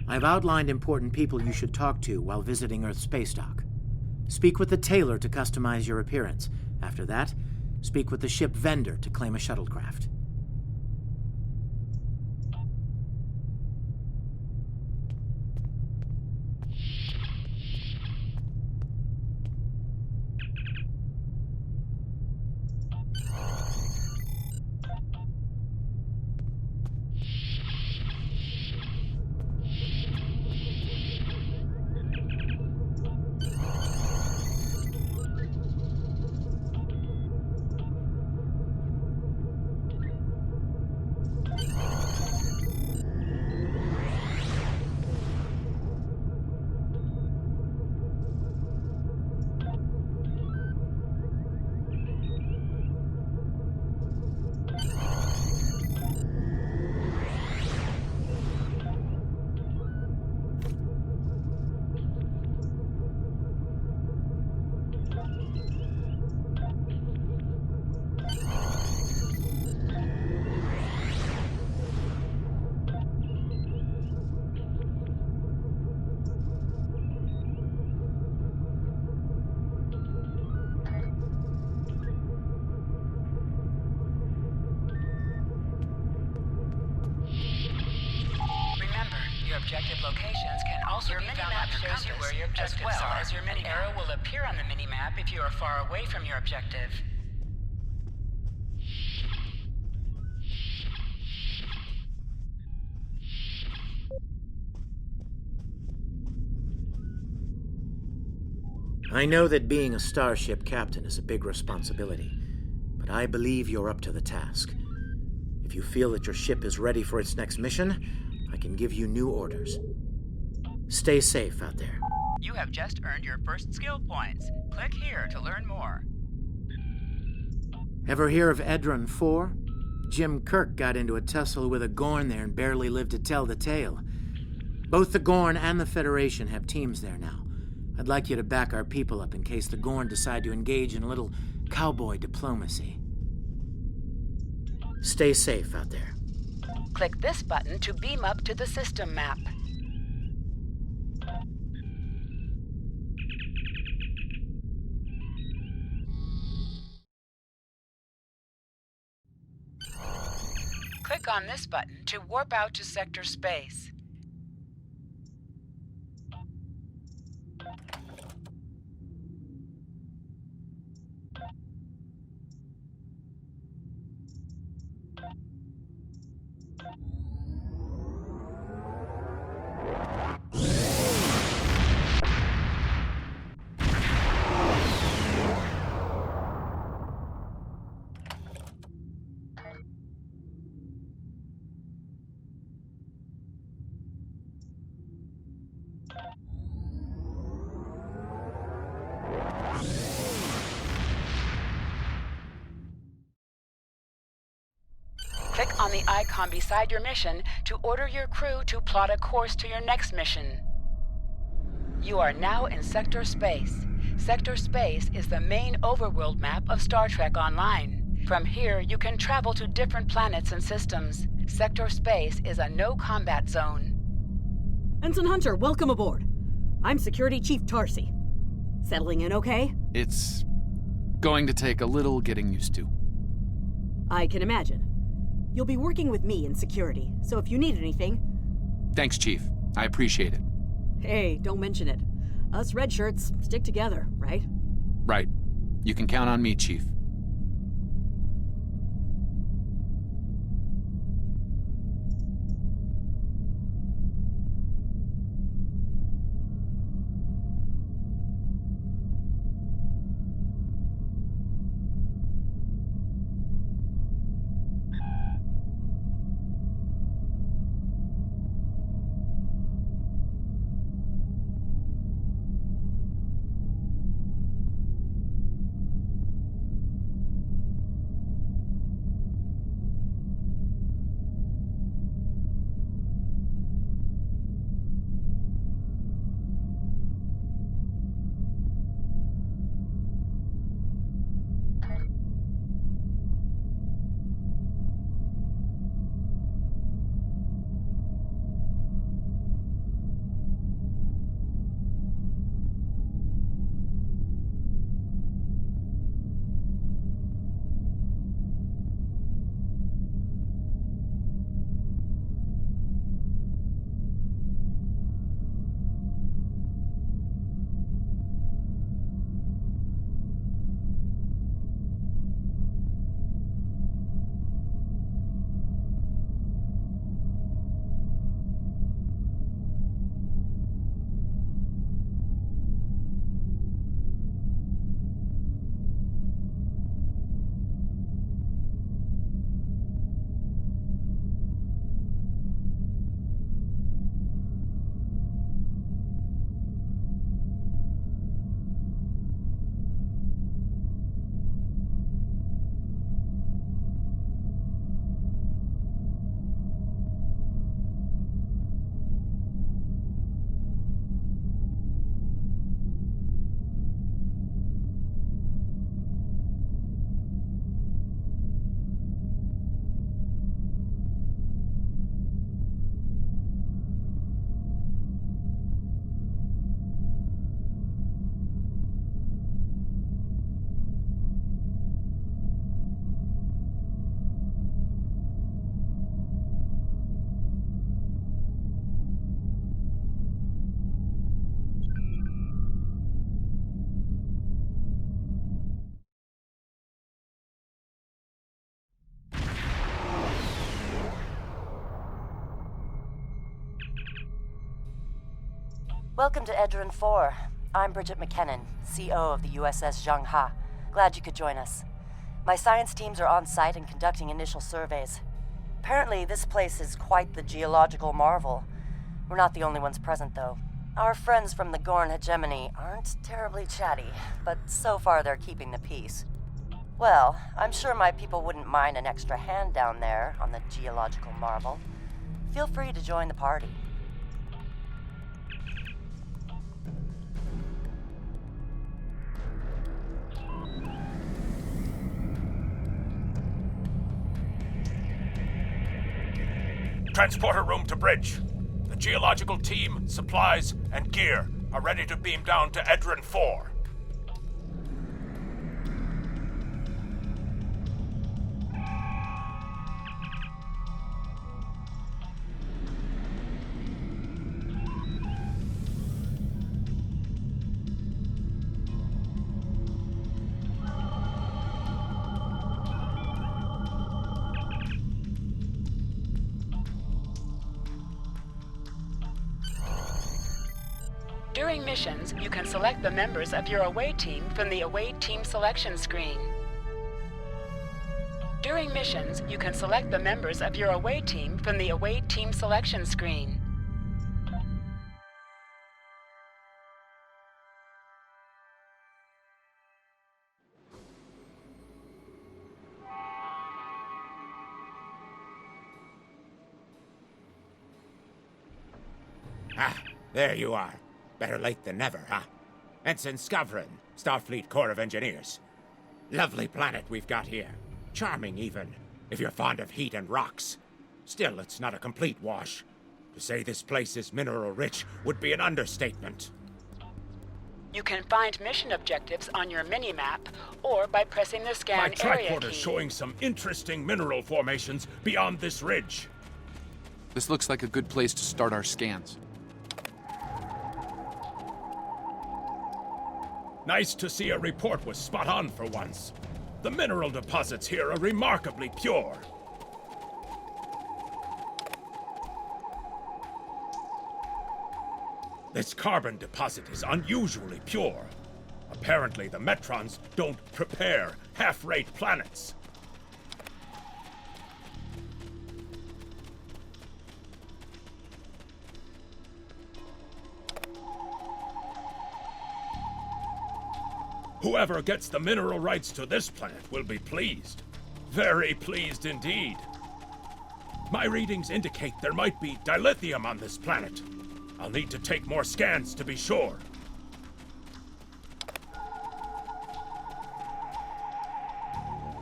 I've outlined important people you should talk to while visiting Earth Space Dock. Speak with the tailor to customize your appearance. After that, speak with the ship vendor to claim a shuttlecraft. Objective locations can also be found on your compass, where your objectives as well are. As your mini arrow will appear on the mini-map if you are far away from your objective. I know that being a starship captain is a big responsibility, but I believe you're up to the task. If you feel that your ship is ready for its next mission, I can give you new orders. Stay safe out there. You have just earned your first skill points. Click here to learn more. Ever hear of Edren IV? Jim Kirk got into a tussle with a Gorn there and barely lived to tell the tale. Both the Gorn and the Federation have teams there now. I'd like you to back our people up in case the Gorn decide to engage in a little cowboy diplomacy. Stay safe out there. Click this button to beam up to the system map. Click on this button to warp out to sector space. Click on the icon beside your mission to order your crew to plot a course to your next mission. You are now in Sector Space. Sector Space is the main overworld map of Star Trek Online. From here, you can travel to different planets and systems. Sector Space is a no-combat zone. Ensign Hunter, welcome aboard. I'm Security Chief Tarsi. Settling in okay? It's going to take a little getting used to. I can imagine. You'll be working with me in security, so if you need anything... Thanks, Chief. I appreciate it. Hey, don't mention it. Us red shirts stick together, right? Right. You can count on me, Chief. Welcome to Edren IV. I'm Bridget McKinnon, CO of the USS Zhangha. Glad you could join us. My science teams are on site and conducting initial surveys. Apparently, this place is quite the geological marvel. We're not the only ones present, though. Our friends from the Gorn hegemony aren't terribly chatty, but so far they're keeping the peace. Well, I'm sure my people wouldn't mind an extra hand down there on the geological marvel. Feel free to join the party. Transporter room to bridge. The geological team, supplies, and gear are ready to beam down to Edren IV. During missions, you can select the members of your away team from the away team selection screen. During missions, you can select the members of your away team from the away team selection screen. Ah, there you are. Better late than never, huh? Ensign Skavrin, Starfleet Corps of Engineers. Lovely planet we've got here. Charming, even, if you're fond of heat and rocks. Still, it's not a complete wash. To say this place is mineral-rich would be an understatement. You can find mission objectives on your mini-map or by pressing the My scan area tricorder's key. showing some interesting mineral formations beyond this ridge. This looks like a good place to start our scans. Nice to see a report was spot on for once. The mineral deposits here are remarkably pure. This carbon deposit is unusually pure. Apparently, the Metrons don't prepare half-rate planets. Whoever gets the mineral rights to this planet will be pleased. Very pleased indeed. My readings indicate there might be dilithium on this planet. I'll need to take more scans to be sure.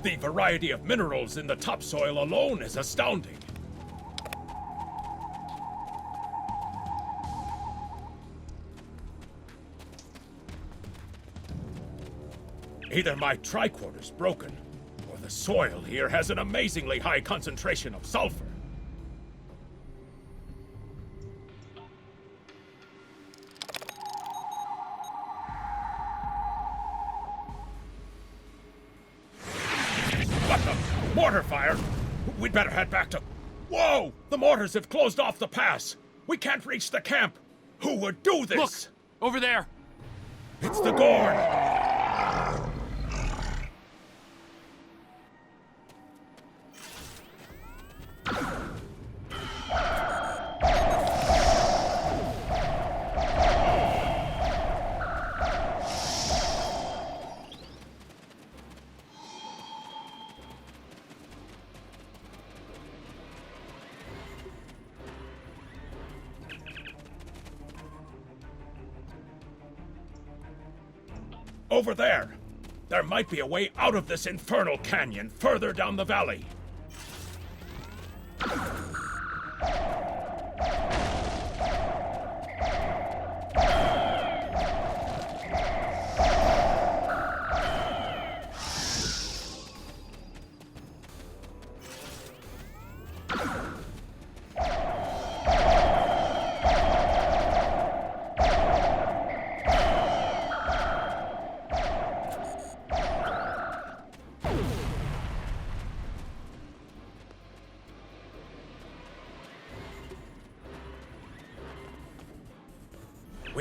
The variety of minerals in the topsoil alone is astounding. Either my tricorder's broken, or the soil here has an amazingly high concentration of sulfur. What the? Mortar fire? We'd better head back to... Whoa! The mortars have closed off the pass! We can't reach the camp! Who would do this? Look! Over there! It's the Gorn! Over there! There might be a way out of this infernal canyon further down the valley.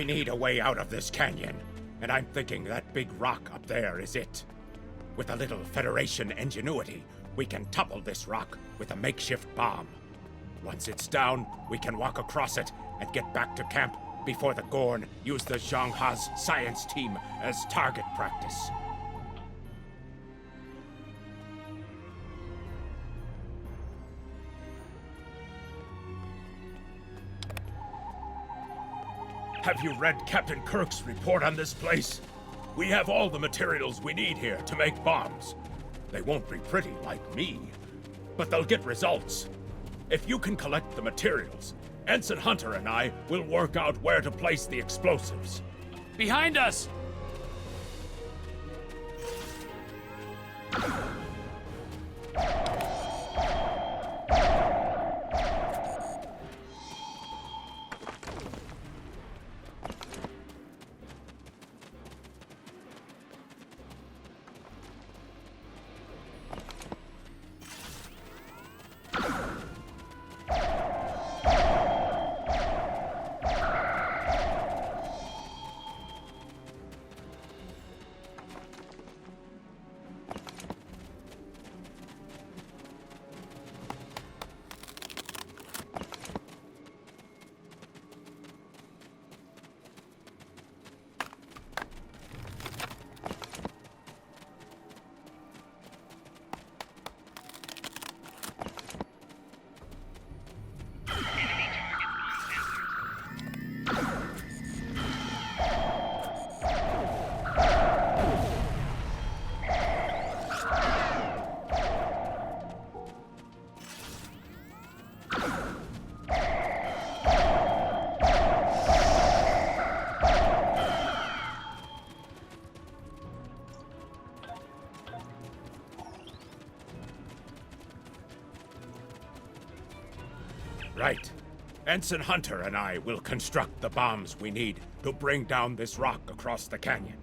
We need a way out of this canyon, and I'm thinking that big rock up there is it. With a little Federation ingenuity, we can topple this rock with a makeshift bomb. Once it's down, we can walk across it and get back to camp before the Gorn use the Zhang Ha's science team as target practice. Have you read Captain Kirk's report on this place? We have all the materials we need here to make bombs. They won't be pretty like me, but they'll get results. If you can collect the materials, Ensign Hunter and I will work out where to place the explosives. Behind us! Right. Ensign Hunter and I will construct the bombs we need to bring down this rock across the canyon.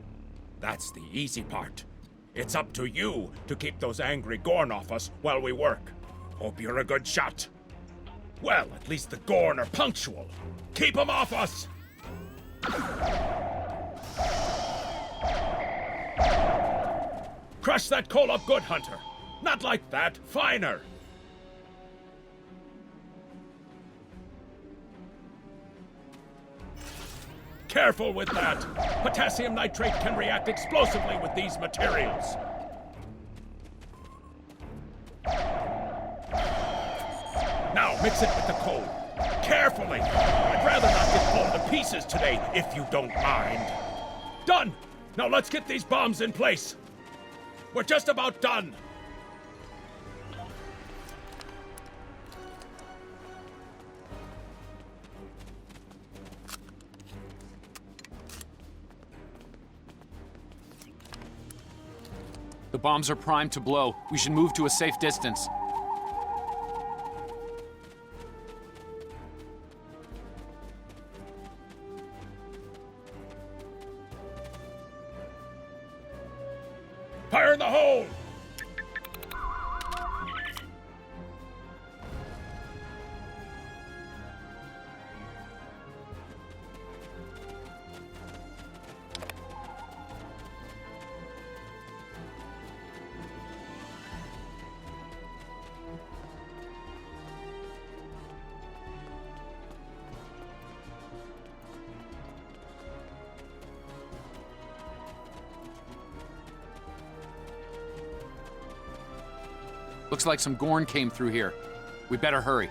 That's the easy part. It's up to you to keep those angry Gorn off us while we work. Hope you're a good shot. Well, at least the Gorn are punctual. Keep them off us! Crush that coal up good, Hunter. Not like that, finer. Careful with that! Potassium nitrate can react explosively with these materials. Now mix it with the coal. Carefully! I'd rather not get blown to pieces today, if you don't mind. Done! Now let's get these bombs in place. We're just about done. The bombs are primed to blow. We should move to a safe distance. Fire in the hole! Looks like some Gorn came through here. We better hurry.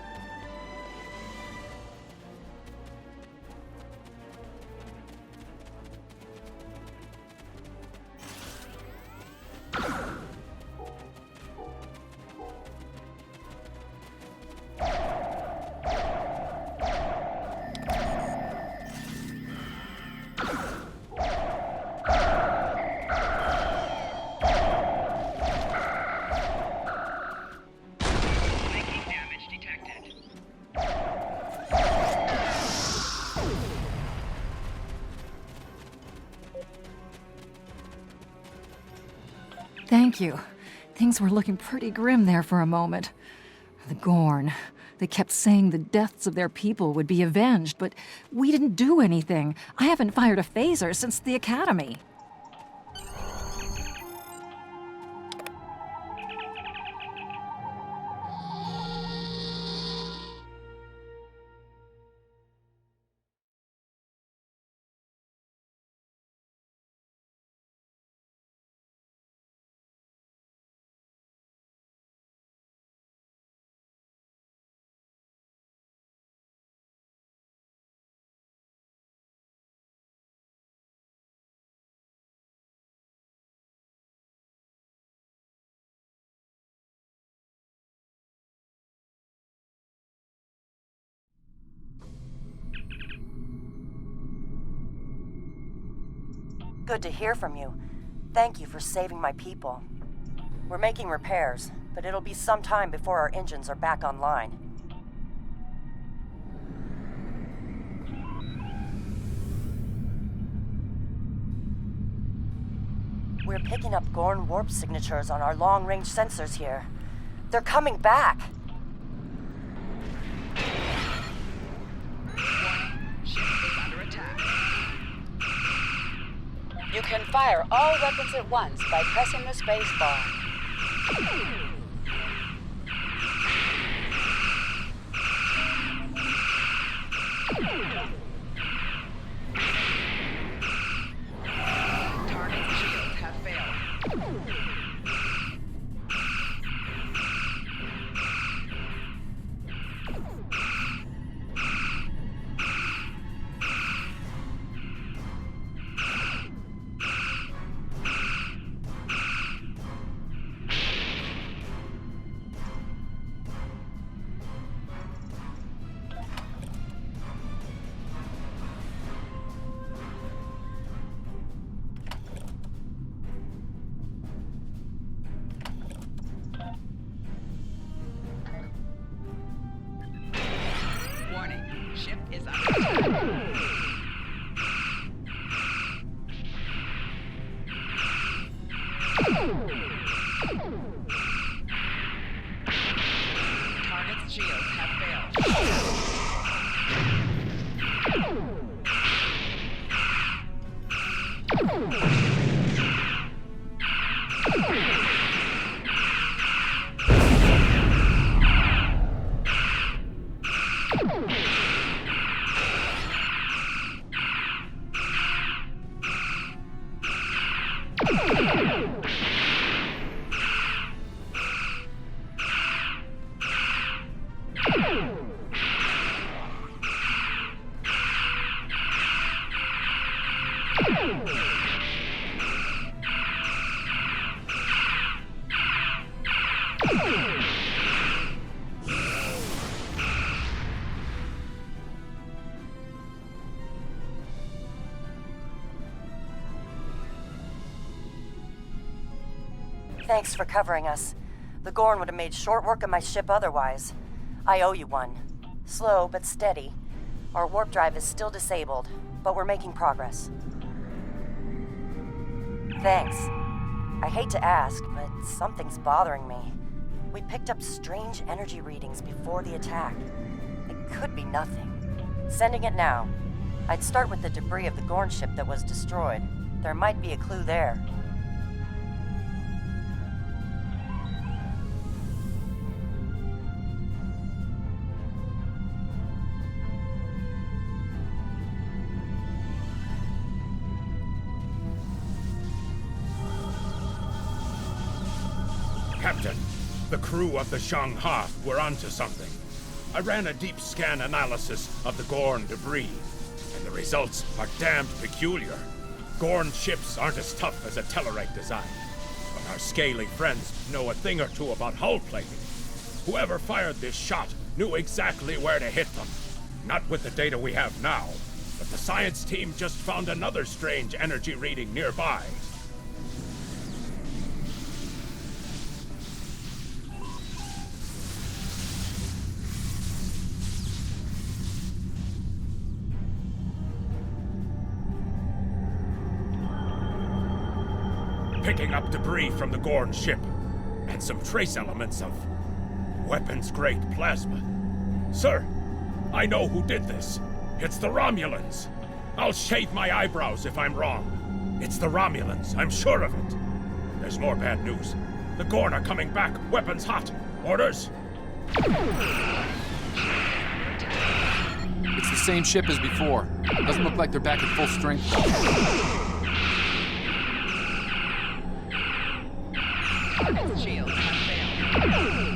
Thank you. Things were looking pretty grim there for a moment. The Gorn. They kept saying the deaths of their people would be avenged, but we didn't do anything. I haven't fired a phaser since the academy. Good to hear from you. Thank you for saving my people. We're making repairs, but it'll be some time before our engines are back online. We're picking up Gorn warp signatures on our long-range sensors here. They're coming back! You can fire all weapons at once by pressing the space bar. Target shields have failed. Ship is under attack. Target's shields have failed. Thanks for covering us. The Gorn would have made short work of my ship otherwise. I owe you one. Slow but steady. Our warp drive is still disabled, but we're making progress. Thanks. I hate to ask, but something's bothering me. We picked up strange energy readings before the attack. It could be nothing. Sending it now. I'd start with the debris of the Gorn ship that was destroyed. There might be a clue there. Captain, the crew of the Zhang-Ha were onto something. I ran a deep scan analysis of the Gorn debris, and the results are damned peculiar. Gorn ships aren't as tough as a Tellarite design, but our scaly friends know a thing or two about hull plating. Whoever fired this shot knew exactly where to hit them. Not with the data we have now, but the science team just found another strange energy reading nearby. Picking up debris from the Gorn ship, and some trace elements of weapons-grade plasma. Sir, I know who did this. It's the Romulans. I'll shave my eyebrows if I'm wrong. It's the Romulans, I'm sure of it. There's more bad news. The Gorn are coming back, weapons hot. Orders? It's the same ship as before. Doesn't look like they're back at full strength, though. Target's shields have failed.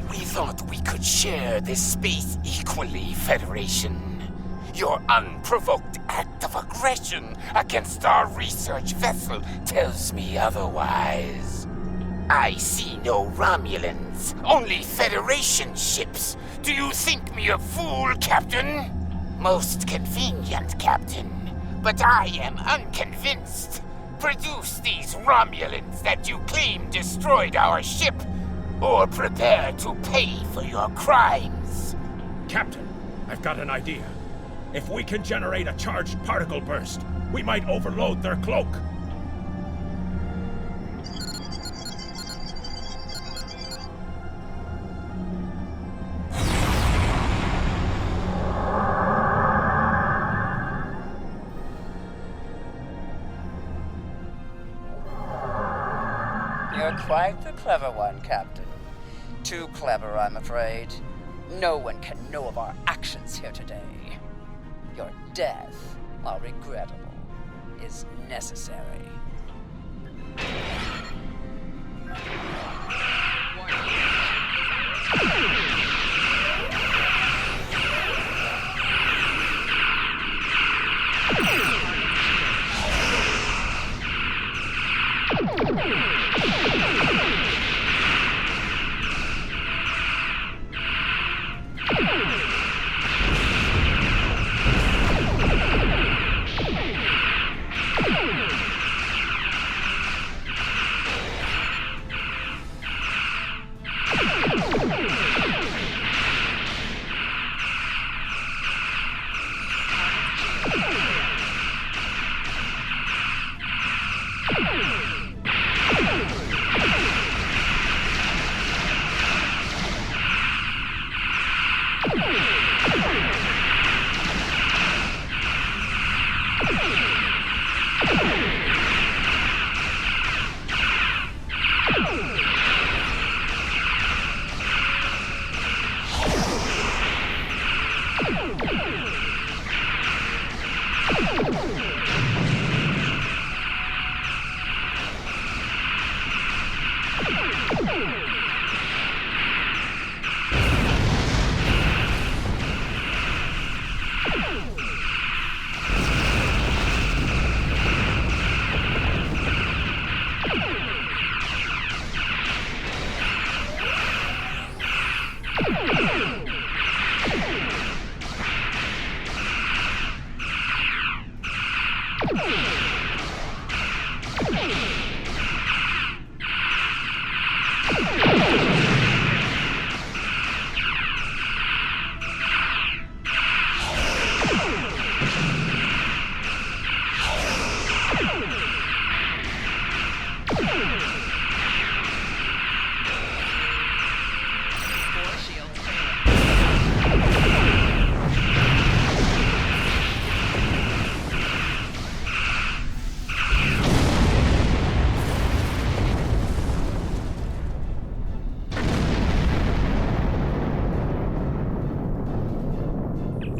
We thought we could share this space equally, Federation. Your unprovoked act of aggression against our research vessel tells me otherwise. I see no Romulans, only Federation ships. Do you think me a fool, Captain? Most convenient, Captain. But I am unconvinced. Produce these Romulans that you claim destroyed our ship, or prepare to pay for your crimes. Captain, I've got an idea. If we can generate a charged particle burst, we might overload their cloak. You're quite the clever one, Captain. Too clever, I'm afraid. No one can know of our actions here today. Your death, while regrettable, is necessary.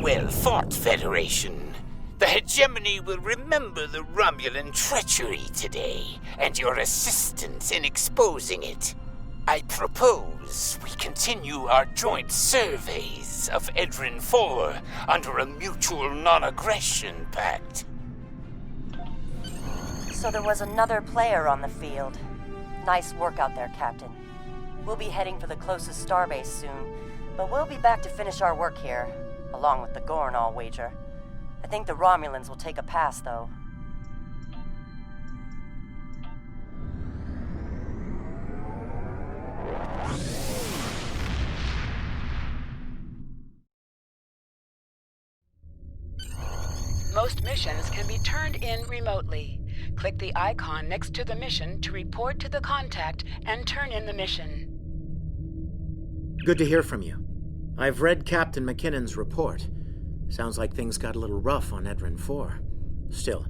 Well fought, Federation. The hegemony will remember the Romulan treachery today, and your assistance in exposing it. I propose we continue our joint surveys of Edren IV under a mutual non-aggression pact. So there was another player on the field. Nice work out there, Captain. We'll be heading for the closest starbase soon, but we'll be back to finish our work here, along with the Gorn, I'll wager. I think the Romulans will take a pass, though. Most missions can be turned in remotely. Click the icon next to the mission to report to the contact and turn in the mission. Good to hear from you. I've read Captain McKinnon's report. Sounds like things got a little rough on Edren IV. Still,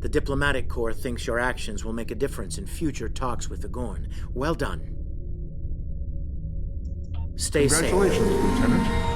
the diplomatic corps thinks your actions will make a difference in future talks with the Gorn. Well done. Stay safe. Congratulations, Lieutenant.